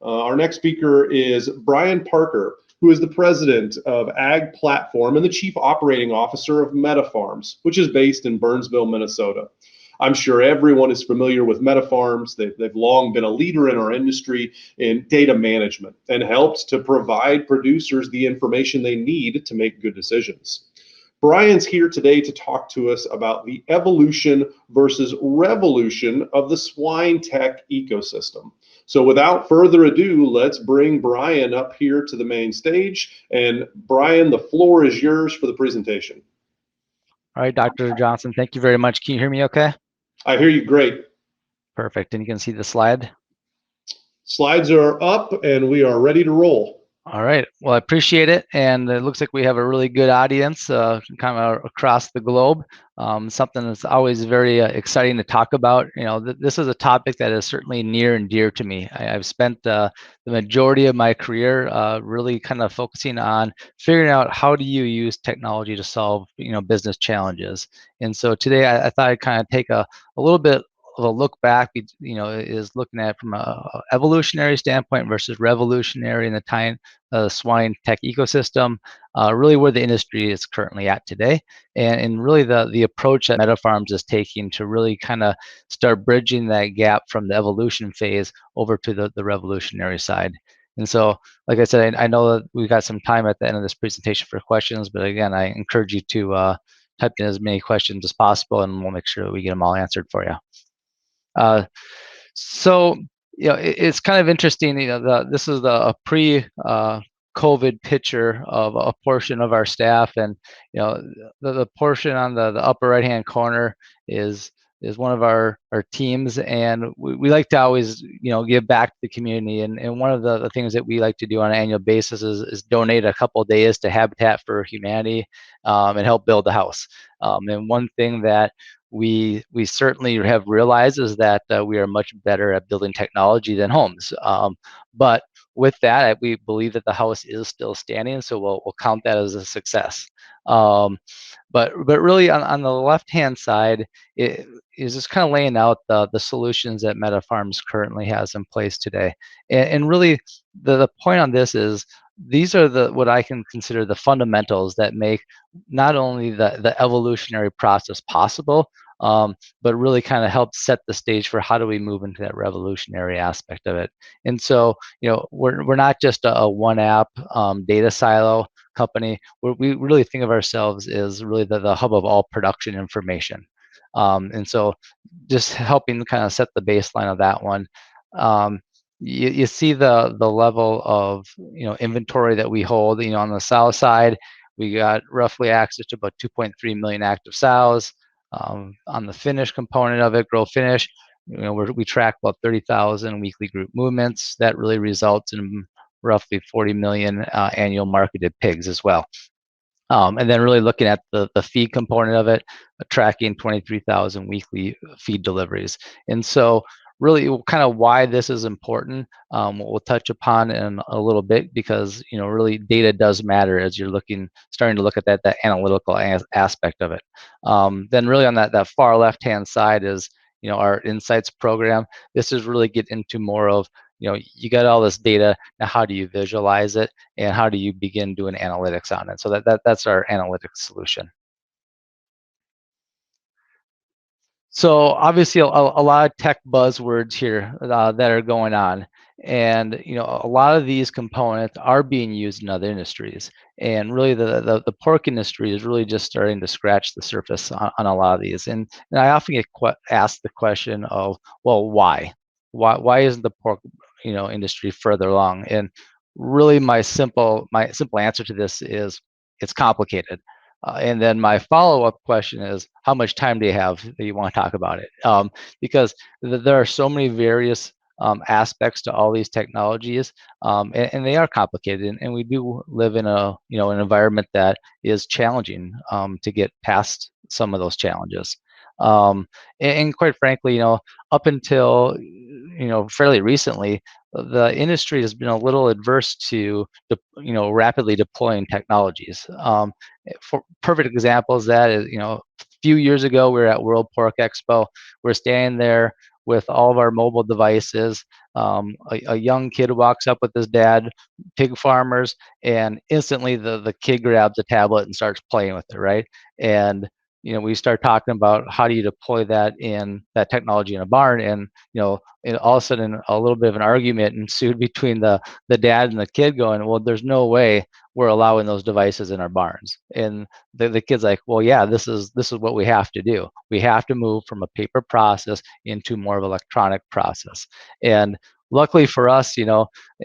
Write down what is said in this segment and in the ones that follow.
Our next speaker is Brian Parker, who is the president of Ag Platform and the chief operating officer of MetaFarms, which is based in Burnsville, Minnesota. I'm sure everyone is familiar with MetaFarms. They've long been a leader in our industry in data management and helped to provide producers the information they need to make good decisions. Brian's here today to talk to us about the evolution versus revolution of the swine tech ecosystem. So without further ado, let's bring Brian up here to the main stage. And Brian, the floor is yours for the presentation. All right, Dr. Johnson, thank you very much. Can you hear me okay? I hear you great. Perfect. And you can see the slide? Slides are up and we are ready to roll. All right. Well, I appreciate it. And it looks like we have a really good audience kind of across the globe. Something that's always very exciting to talk about. You know, this is a topic that is certainly near and dear to me. I've spent the majority of my career really kind of focusing on figuring out how do you use technology to solve, business challenges. And so today I thought I'd kind of take a little bit of a look back, is looking at from a evolutionary standpoint versus revolutionary in the time swine tech ecosystem, really where the industry is currently at today, and really the approach that MetaFarms is taking to really kind of start bridging that gap from the evolution phase over to the revolutionary side. And so, like I said, I know that we've got some time at the end of this presentation for questions, but again, I encourage you to type in as many questions as possible, and we'll make sure that we get them all answered for you. So it's kind of interesting. This is a pre-COVID picture of a portion of our staff, and the portion on the upper right-hand corner is one of our teams, and we like to always give back to the community. And one of the things that we like to do on an annual basis is donate a couple of days to Habitat for Humanity and help build the house. And one thing that we certainly have realized is that we are much better at building technology than homes. But with that, we believe that the house is still standing, so we'll count that as a success. But really on the left-hand side, it is just kind of laying out the solutions that MetaFarms currently has in place today. And really, the point on this is these are what I can consider the fundamentals that make not only the evolutionary process possible, but really kind of help set the stage for how do we move into that revolutionary aspect of it. And so, we're not just a one app data silo company. We really think of ourselves as really the hub of all production information. And so just helping kind of set the baseline of that one. You see the level of inventory that we hold. On the sow side, we got roughly access to about 2.3 million active sows. On the finish component of it, grow finish, we track about 30,000 weekly group movements. That really results in roughly 40 million annual marketed pigs as well. And then really looking at the feed component of it, tracking 23,000 weekly feed deliveries. And so really kind of why this is important, we'll touch upon in a little bit, because really data does matter as you're starting to look at that analytical aspect of it. Then really on that far left-hand side is our insights program. This is really get into more of you got all this data, now how do you visualize it, and how do you begin doing analytics on it? So that's our analytics solution. So obviously a lot of tech buzzwords here that are going on, and a lot of these components are being used in other industries, and really the pork industry is really just starting to scratch the surface on a lot of these. And I often get asked the question of, well, why isn't the pork industry further along? And really my simple answer to this is it's complicated. And then my follow-up question is, how much time do you have that you want to talk about it? Because there are so many various aspects to all these technologies, and they are complicated. And we do live in an environment that is challenging to get past some of those challenges. And quite frankly, up until fairly recently, the industry has been a little adverse to rapidly deploying technologies. For perfect examples, that is, a few years ago we were at World Pork Expo. We're standing there with all of our mobile devices. A young kid walks up with his dad, pig farmers, and instantly the kid grabs a tablet and starts playing with it, right? And we start talking about how do you deploy that technology in a barn, and and all of a sudden a little bit of an argument ensued between the dad and the kid, going, well, there's no way we're allowing those devices in our barns. And the kid's like, well, yeah, this is what we have to do. We have to move from a paper process into more of an electronic process. And luckily for us,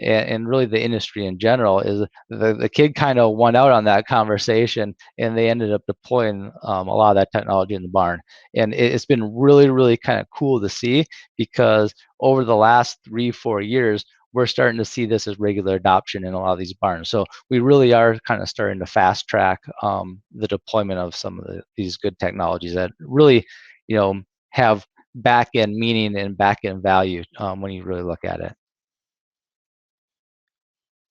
and really the industry in general, is the kid kind of won out on that conversation, and they ended up deploying a lot of that technology in the barn. And it's been really, really kind of cool to see, because over the last 3-4 years, we're starting to see this as regular adoption in a lot of these barns. So we really are kind of starting to fast track the deployment of some of these good technologies that really, have back end meaning and back end value when you really look at it.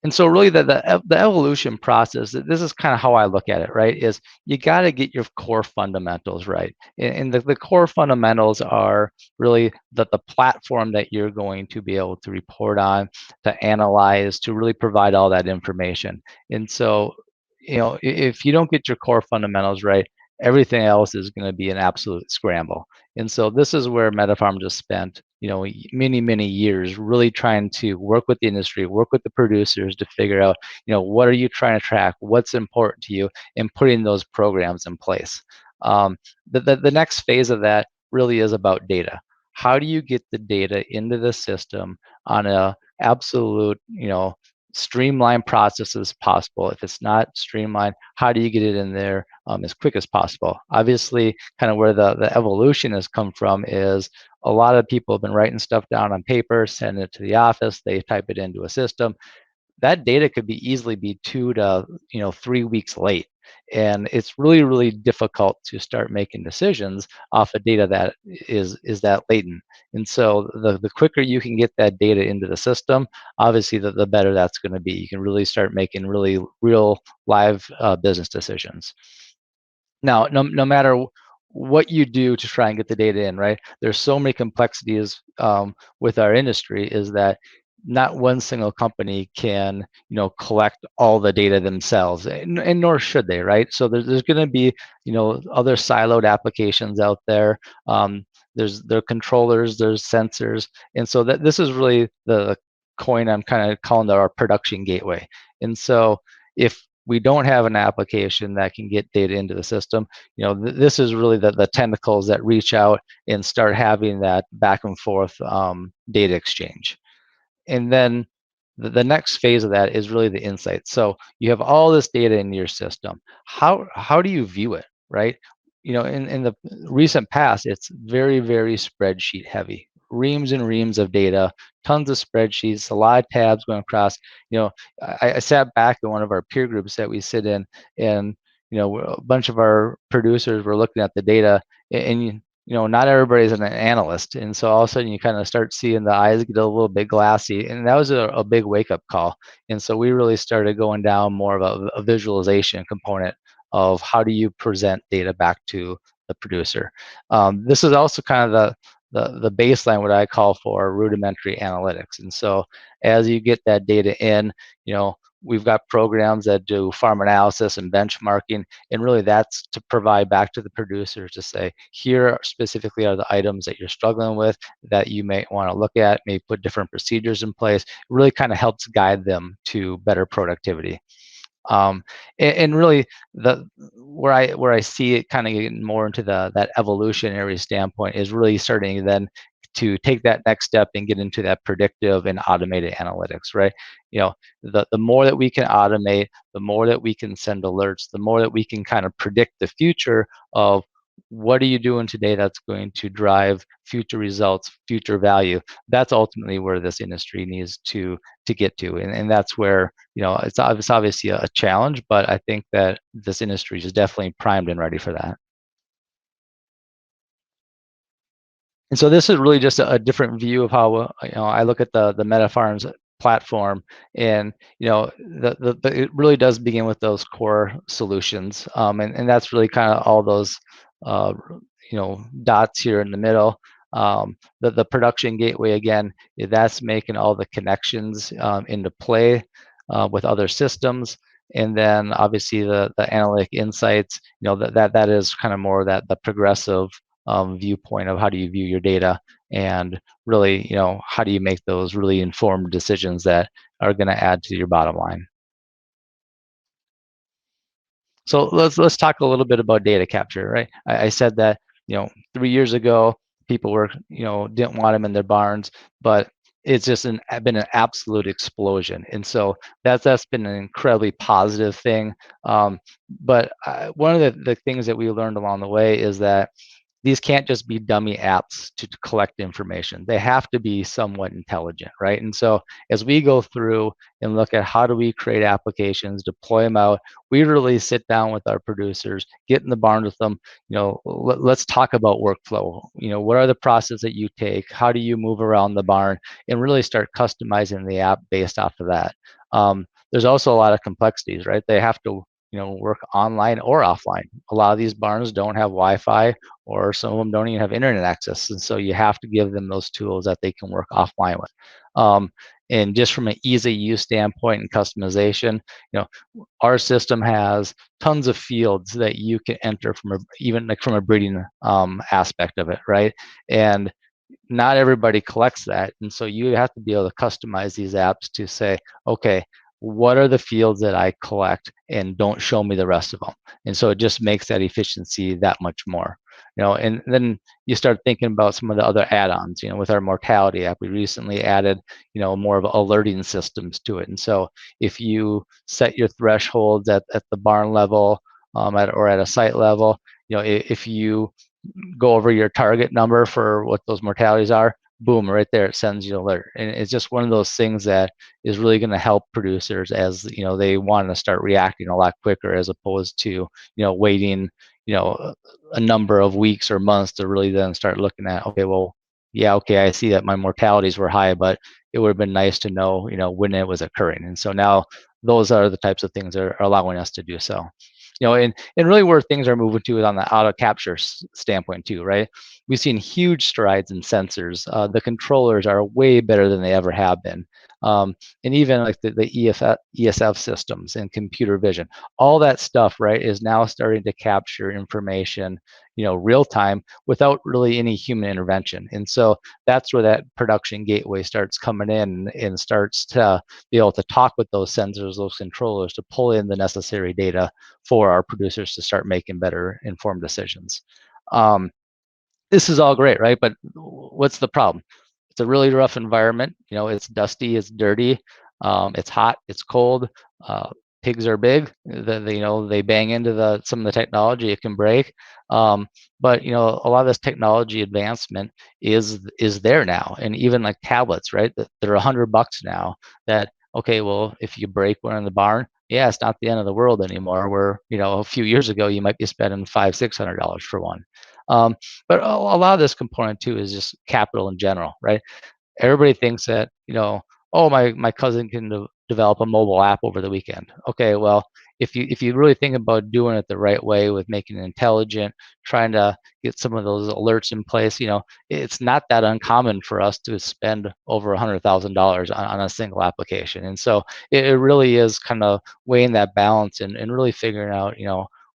And so really the evolution process, this is kind of how I look at it, right? Is you got to get your core fundamentals right. And the core fundamentals are really the platform that you're going to be able to report on, to analyze, to really provide all that information. And so, if you don't get your core fundamentals right, everything else is going to be an absolute scramble. And so this is where MetaFarm just spent, many, many years really trying to work with the industry, work with the producers to figure out, what are you trying to track, what's important to you, and putting those programs in place. The next phase of that really is about data. How do you get the data into the system on a absolute, streamlined process as possible? If it's not streamlined, how do you get it in there as quick as possible? Obviously, kind of where the evolution has come from is a lot of people have been writing stuff down on paper, sending it to the office, they type it into a system. That data could be easily be 2 to 3 weeks late. And it's really, really difficult to start making decisions off of data that is that latent. And so the quicker you can get that data into the system, obviously the better that's going to be. You can really start making really real live business decisions. Now, no matter what you do to try and get the data in, right? There's so many complexities with our industry, is that not one single company can, collect all the data themselves, and nor should they, right? So there's going to be, other siloed applications out there. There are controllers, there's sensors, and so this is really the coin I'm kind of calling our production gateway. And so if we don't have an application that can get data into the system, this is really the tentacles that reach out and start having that back and forth data exchange. And then the next phase of that is really the insights. So you have all this data in your system. How do you view it, right? In the recent past, it's very, very spreadsheet heavy. Reams and reams of data, tons of spreadsheets, a lot of tabs going across. I sat back in one of our peer groups that we sit in, and a bunch of our producers were looking at the data, and not everybody's an analyst, and so all of a sudden you kind of start seeing the eyes get a little bit glassy, and that was a big wake-up call. And so we really started going down more of a visualization component of how do you present data back to the producer. This is also kind of the baseline, what I call for rudimentary analytics. And so as you get that data in, we've got programs that do farm analysis and benchmarking, and really that's to provide back to the producers to say, here specifically are the items that you're struggling with that you may want to look at, maybe put different procedures in place. It really kind of helps guide them to better productivity. And really where I see it kind of getting more into that evolutionary standpoint is really starting then to take that next step and get into that predictive and automated analytics, right? The more that we can automate, the more that we can send alerts, the more that we can kind of predict the future of what are you doing today that's going to drive future results, future value. That's ultimately where this industry needs to get to. And that's where, it's obviously a challenge, but I think that this industry is definitely primed and ready for that. And so this is really just a different view of how I look at the MetaFarms platform, and it really does begin with those core solutions, and that's really kind of all those dots here in the middle. The production gateway, again, that's making all the connections into play with other systems. And then obviously the analytic insights, that is kind of more that the progressive viewpoint of how do you view your data, and really, how do you make those really informed decisions that are going to add to your bottom line. So let's talk a little bit about data capture, right? I said that 3 years ago people were didn't want them in their barns, but it's just been an absolute explosion, and so that's been an incredibly positive thing. But one of the things that we learned along the way is that these can't just be dummy apps to collect information. They have to be somewhat intelligent, right? And so as we go through and look at how do we create applications, deploy them out, we really sit down with our producers, get in the barn with them, let's talk about workflow. What are the processes that you take? How do you move around the barn? And really start customizing the app based off of that. There's also a lot of complexities, right? They have to work online or offline. A lot of these barns don't have Wi-Fi, or some of them don't even have internet access. And so you have to give them those tools that they can work offline with. And just from an ease of use standpoint and customization, our system has tons of fields that you can enter even like from a breeding aspect of it, right? And not everybody collects that. And so you have to be able to customize these apps to say, okay, what are the fields that I collect, and don't show me the rest of them. And so it just makes that efficiency that much more. And then you start thinking about some of the other add-ons. With our mortality app, we recently added more of alerting systems to it. And so if you set your thresholds at the barn level, or at a site level, if you go over your target number for what those mortalities are, boom, right there, it sends you an alert. And it's just one of those things that is really going to help producers as they want to start reacting a lot quicker, as opposed to waiting a number of weeks or months to really then start looking at, okay, well, yeah, okay, I see that my mortalities were high, but it would have been nice to know when it was occurring. And so now those are the types of things that are allowing us to do so. And really where things are moving to is on the auto capture standpoint too, right? We've seen huge strides in sensors. The controllers are way better than they ever have been. And even like the ESF systems and computer vision, all that stuff, right, is now starting to capture information, real time without really any human intervention. And so that's where that production gateway starts coming in and starts to be able to talk with those sensors, those controllers, to pull in the necessary data for our producers to start making better informed decisions. This is all great, right? But what's the problem? It's a really rough environment. It's dusty, it's dirty, it's hot, it's cold. Pigs are big. They bang into some of the technology. It can break. But a lot of this technology advancement is there now, and even like tablets, right? They're $100 now. That, okay, well, if you break one in the barn, yeah, it's not the end of the world anymore. Where a few years ago you might be spending $500-$600 for one. But a lot of this component too is just capital in general, right? Everybody thinks that oh, my cousin can develop a mobile app over the weekend. Okay, well, if you really think about doing it the right way, with making it intelligent, trying to get some of those alerts in place, it's not that uncommon for us to spend over $100,000 on a single application. And so it really is kind of weighing that balance and really figuring out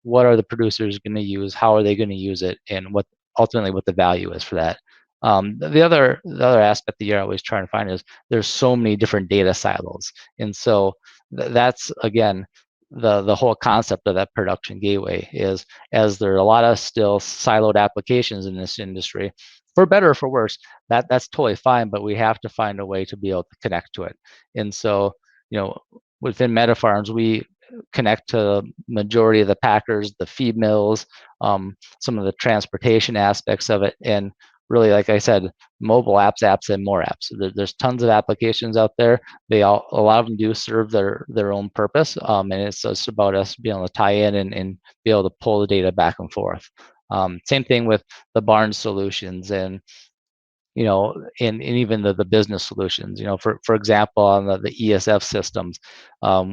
what are the producers going to use, how are they going to use it, and what ultimately what the value is for that. The other aspect that you're always trying to find is there's so many different data silos, and so that's again the whole concept of that production gateway is, as there are a lot of still siloed applications in this industry, for better or for worse, that's totally fine, but we have to find a way to be able to connect to it. And so within MetaFarms, we connect to the majority of the packers, the feed mills, some of the transportation aspects of it, and really, like I said, mobile apps, and more apps. There's tons of applications out there. A lot of them do serve their own purpose, and it's just about us being able to tie in and be able to pull the data back and forth. Same thing with the barn solutions and and even the business solutions. For example, on the ESF systems,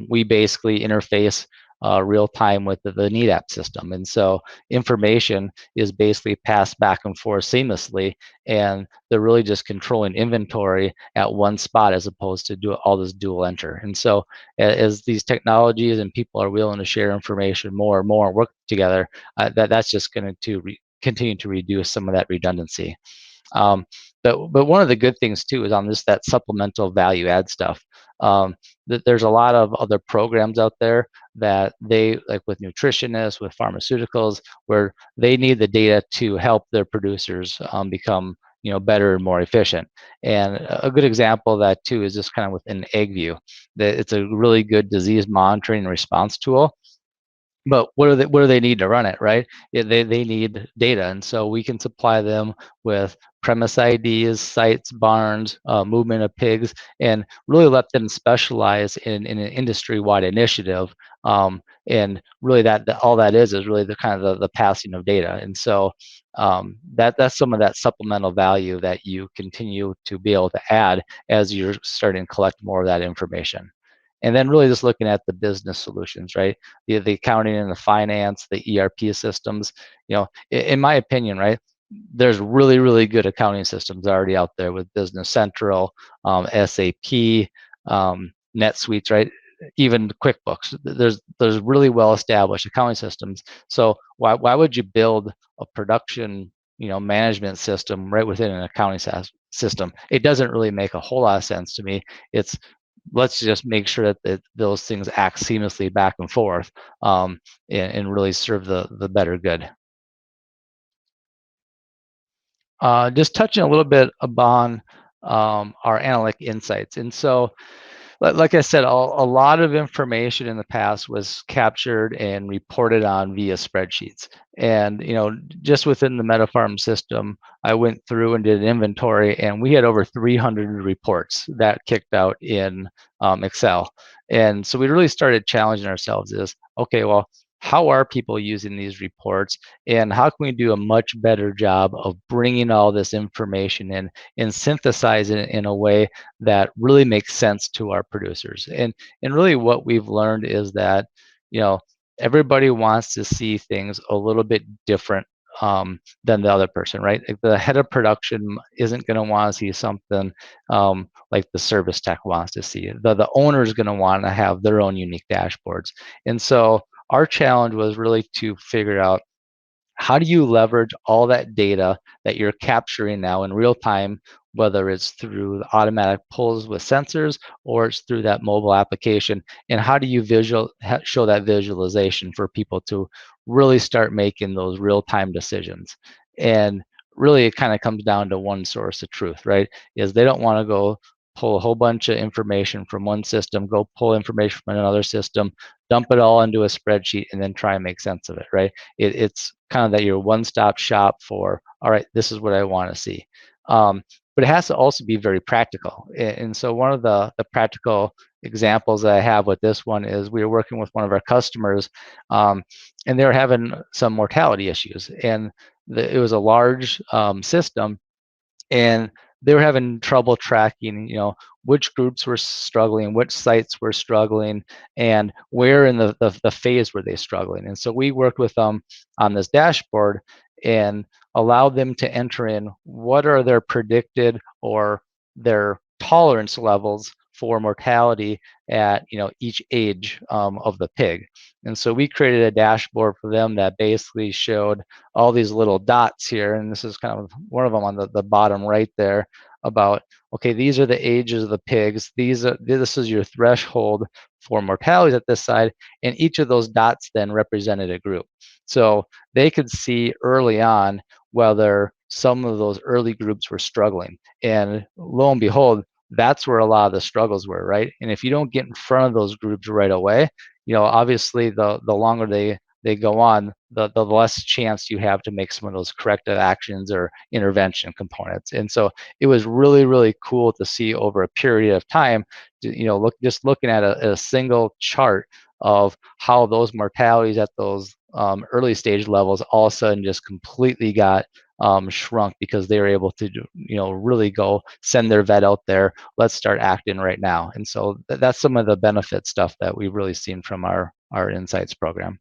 we basically interface real time with the NEAT system. And so information is basically passed back and forth seamlessly, and they're really just controlling inventory at one spot as opposed to do all this dual enter. And so as these technologies and people are willing to share information more and more and work together, that's just going to continue to reduce some of that redundancy. But one of the good things too is on that supplemental value add stuff. That there's a lot of other programs out there that they, like with nutritionists, with pharmaceuticals, where they need the data to help their producers become better and more efficient. And a good example of that too is just kind of within AgView. That it's a really good disease monitoring and response tool. But what do they need to run it, right? They need data, and so we can supply them with premise IDs, sites, barns, movement of pigs, and really let them specialize in an industry-wide initiative. And really, all that is really the kind of the passing of data. And so that's some of that supplemental value that you continue to be able to add as you're starting to collect more of that information. And then really just looking at the business solutions, right? The accounting and the finance, the ERP systems, in my opinion, right? There's really, really good accounting systems already out there with Business Central, SAP, NetSuite, right? Even QuickBooks. There's really well-established accounting systems. So why would you build a production management system right within an accounting system? It doesn't really make a whole lot of sense to me. It's let's just make sure that those things act seamlessly back and forth, and really serve the better good. Just touching a little bit upon our analytic insights. And so, like I said, a lot of information in the past was captured and reported on via spreadsheets. And just within the MetaFarm system, I went through and did an inventory, and we had over 300 reports that kicked out in Excel. And so we really started challenging ourselves is, okay, well, how are people using these reports, and how can we do a much better job of bringing all this information in and synthesize it in a way that really makes sense to our producers? And really what we've learned is that everybody wants to see things a little bit different than the other person, right? Like the head of production isn't going to want to see something like the service tech wants to see. The owner is going to want to have their own unique dashboards. And so our challenge was really to figure out, how do you leverage all that data that you're capturing now in real time, whether it's through the automatic pulls with sensors or it's through that mobile application, and how do you show that visualization for people to really start making those real-time decisions? And really it kind of comes down to one source of truth, right? Is they don't want to go pull a whole bunch of information from one system, go pull information from another system, dump it all into a spreadsheet, and then try and make sense of it, right? It's kind of that your one-stop shop for, all right, this is what I want to see. But it has to also be very practical. And so one of the practical examples that I have with this one is we were working with one of our customers, and they were having some mortality issues. And it was a large system, and they were having trouble tracking, which groups were struggling, which sites were struggling, and where in the phase were they struggling. And so we worked with them on this dashboard and allowed them to enter in what are their predicted or their tolerance levels for mortality at each age of the pig. And so we created a dashboard for them that basically showed all these little dots here, and this is kind of one of them on the bottom right there, about, okay, these are the ages of the pigs, this is your threshold for mortalities at this side, and each of those dots then represented a group. So they could see early on whether some of those early groups were struggling, and lo and behold, that's where a lot of the struggles were, right? And if you don't get in front of those groups right away, obviously the longer they go on, the less chance you have to make some of those corrective actions or intervention components. And so it was really, really cool to see over a period of time, just looking at a single chart of how those mortalities at those early stage levels all of a sudden just completely got shrunk, because they were able to really go send their vet out there, let's start acting right now. And so that's some of the benefit stuff that we've really seen from our our insights program.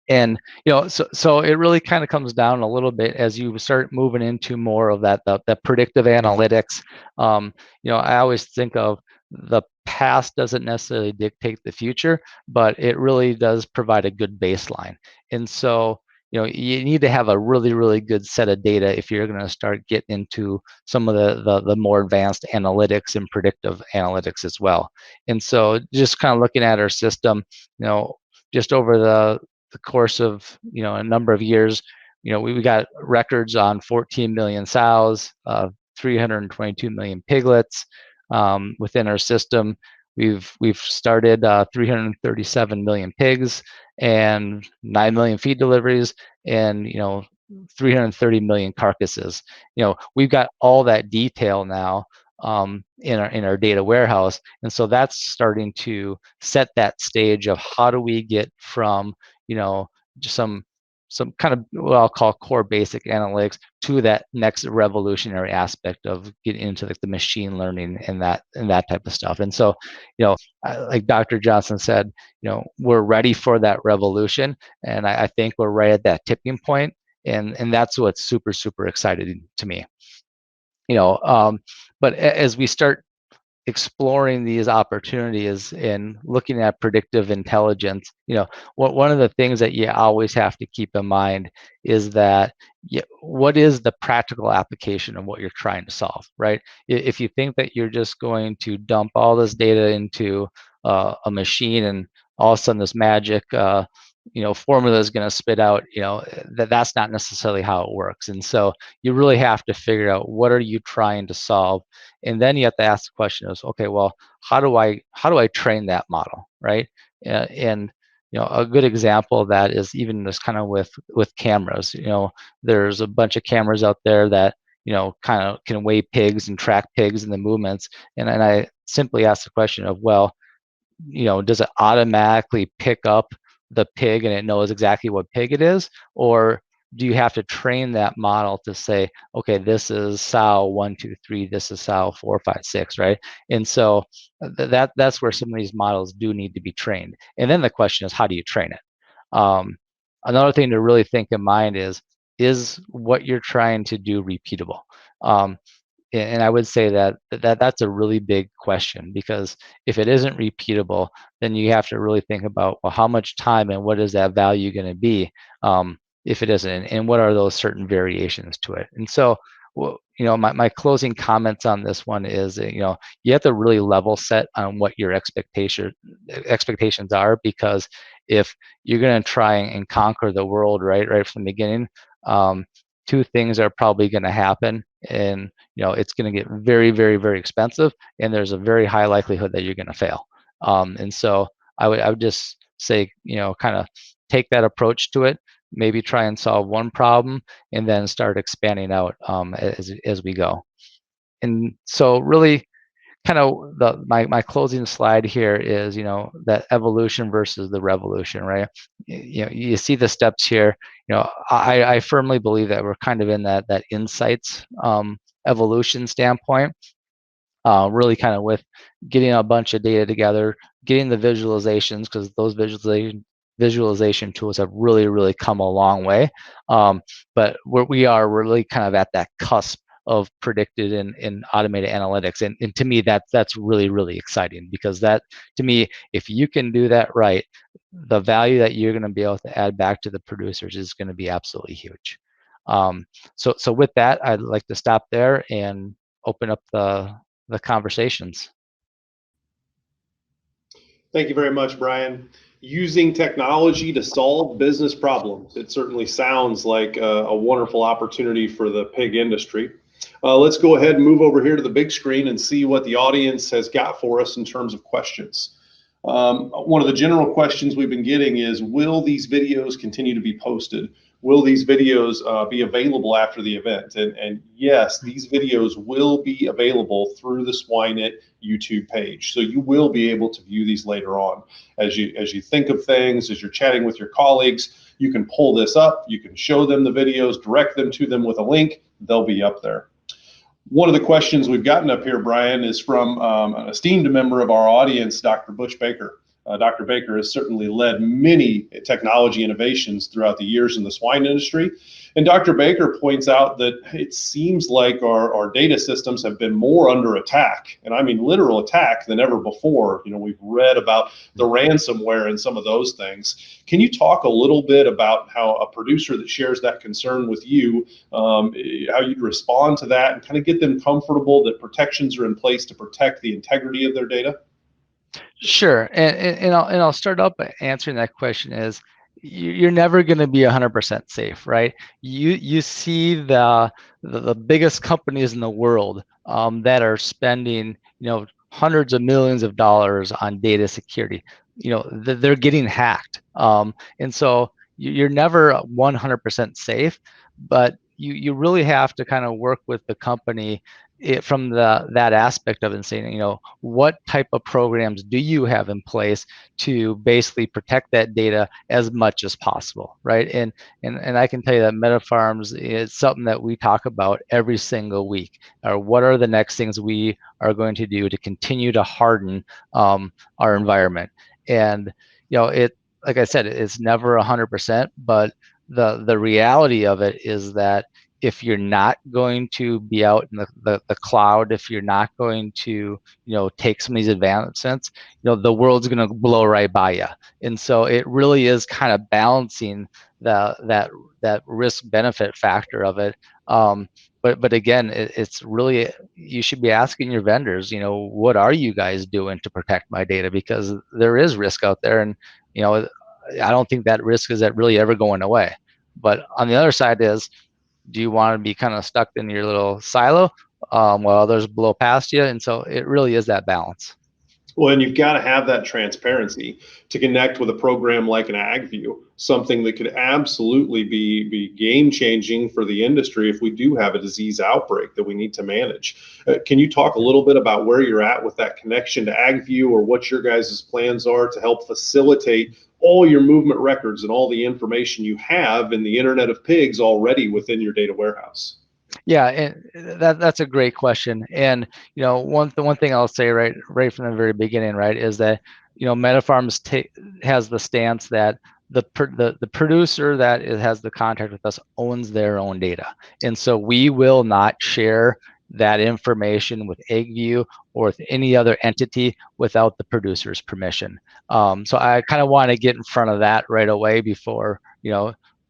And so it really kind of comes down a little bit as you start moving into more of that predictive analytics. I always think of the past doesn't necessarily dictate the future, but it really does provide a good baseline. And so you need to have a really good set of data if you're going to start getting into some of the more advanced analytics and predictive analytics as well. And so just kind of looking at our system, just over the course of a number of years, we got records on 14 million sows, 322 million piglets within our system. We've started 337 million pigs and 9 million feed deliveries and 330 million carcasses. We've got all that detail now in our data warehouse, and so that's starting to set that stage of how do we get from just some kind of what I'll call core basic analytics to that next revolutionary aspect of getting into the machine learning and that type of stuff. And so, like Dr. Johnson said, we're ready for that revolution, and I think we're right at that tipping point, and that's what's super exciting to me. But as we start exploring these opportunities and looking at predictive intelligence, one of the things that you always have to keep in mind is that what is the practical application of what you're trying to solve, right? If you think that you're just going to dump all this data into a machine and all of a sudden this magic formula is going to spit out, that's not necessarily how it works. And so you really have to figure out what are you trying to solve, and then you have to ask the question is, okay, well, how do I train that model, right? And a good example of that is even this kind of with cameras. There's a bunch of cameras out there that kind of can weigh pigs and track pigs and the movements, and I simply ask the question of, well, does it automatically pick up the pig and it knows exactly what pig it is, or do you have to train that model to say, okay, this is sow 1, 2, 3, this is sow 4, 5, 6, right? And so that's where some of these models do need to be trained. And then the question is, how do you train it? Another thing to really think in mind is what you're trying to do repeatable? And I would say that's a really big question, because if it isn't repeatable, then you have to really think about, well, how much time and what is that value going to be if it isn't, and what are those certain variations to it? And so, my closing comments on this one is that, you have to really level set on what your expectations are, because if you're going to try and conquer the world right from the beginning, two things are probably going to happen, and it's going to get very expensive, and there's a very high likelihood that you're going to fail. And so I would just say, kind of take that approach to it, maybe try and solve one problem, and then start expanding out as we go. And so really kind of my closing slide here is, that evolution versus the revolution, right? You see the steps here. I firmly believe that we're kind of in that insights evolution standpoint, really kind of with getting a bunch of data together, getting the visualizations, because those visualization tools have really come a long way. But we're really kind of at that cusp of predicted and automated analytics, and to me that's really exciting, because that, to me, if you can do that right, the value that you're going to be able to add back to the producers is going to be absolutely huge. So with that, I'd like to stop there and open up the conversations. Thank you very much, Brian. Using technology to solve business problems. It certainly sounds like a wonderful opportunity for the pig industry. Let's go ahead and move over here to the big screen and see what the audience has got for us in terms of questions. One of the general questions we've been getting is, will these videos continue to be posted? Will these videos be available after the event? And yes, these videos will be available through the SwineTalks YouTube page. So you will be able to view these later on. As you think of things, as you're chatting with your colleagues, you can pull this up, you can show them the videos, direct them to them with a link, they'll be up there. One of the questions we've gotten up here, Brian, is from an esteemed member of our audience, Dr. Butch Baker. Dr. Baker has certainly led many technology innovations throughout the years in the swine industry. And Dr. Baker points out that it seems like our data systems have been more under attack, and I mean literal attack, than ever before. We've read about the ransomware and some of those things. Can you talk a little bit about how a producer that shares that concern with you, how you'd respond to that and kind of get them comfortable that protections are in place to protect the integrity of their data? Sure, and I'll start up by answering that question is you're never going to be 100% safe, right? You see the biggest companies in the world that are spending hundreds of millions of dollars on data security. They're getting hacked, and so you're never 100% safe, but you really have to kind of work with the company from that aspect of it, and saying, what type of programs do you have in place to basically protect that data as much as possible, right? And I can tell you that MetaFarms is something that we talk about every single week. Or what are the next things we are going to do to continue to harden our environment? And it, like I said, it's never 100%, but the reality of it is that if you're not going to be out in the cloud, if you're not going to, take some of these advancements, the world's going to blow right by you. And so it really is kind of balancing that risk benefit factor of it. But again, it's really, you should be asking your vendors, what are you guys doing to protect my data? Because there is risk out there, and I don't think that risk is really ever going away. But on the other side is, do you want to be kind of stuck in your little silo while others blow past you? And so it really is that balance. Well, and you've got to have that transparency to connect with a program like an AgView, something that could absolutely be game changing for the industry if we do have a disease outbreak that we need to manage. Can you talk a little bit about where you're at with that connection to AgView, or what your guys' plans are to help facilitate all your movement records and all the information you have in the Internet of Pigs already within your data warehouse? Yeah, and that's a great question. And one thing I'll say right from the very beginning, right, is that MetaFarms has the stance that the producer that has the contract with us owns their own data, and so we will not share that information with AgView or with any other entity without the producer's permission. So I kind of want to get in front of that right away before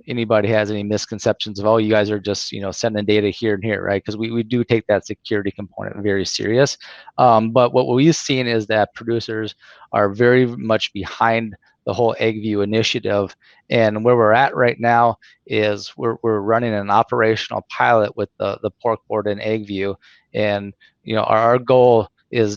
anybody has any misconceptions of, oh, you guys are just sending data here and here, right? Because we do take that security component very serious. But what we've seen is that producers are very much behind the whole AgView initiative, and where we're at right now is we're running an operational pilot with the pork board and AgView, and our goal is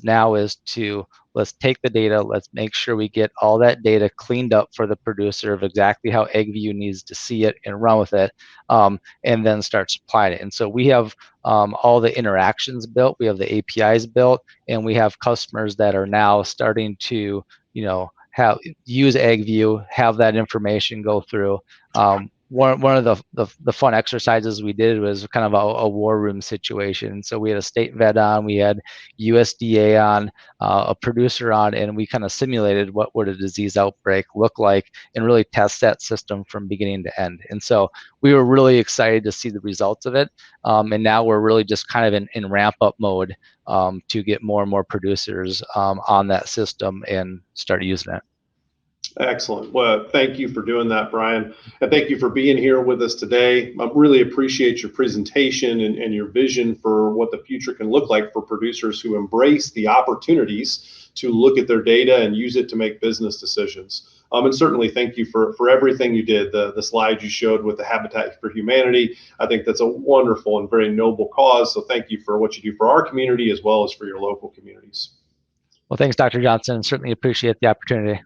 to let's take the data, let's make sure we get all that data cleaned up for the producer of exactly how AgView needs to see it and run with it, and then start supplying it. And so we have all the interactions built, we have the APIs built, and we have customers that are now starting to use AgView, have that information go through. One of the fun exercises we did was kind of a war room situation. So we had a state vet on, we had USDA on, a producer on, and we kind of simulated what would a disease outbreak look like and really test that system from beginning to end. And so we were really excited to see the results of it. And now we're really just kind of in ramp up mode to get more and more producers on that system and start using it. Excellent. Well, thank you for doing that, Brian. And thank you for being here with us today. I really appreciate your presentation and your vision for what the future can look like for producers who embrace the opportunities to look at their data and use it to make business decisions. And certainly thank you for everything you did. The slides you showed with the Habitat for Humanity, I think that's a wonderful and very noble cause. So thank you for what you do for our community as well as for your local communities. Well, thanks, Dr. Johnson. Certainly appreciate the opportunity.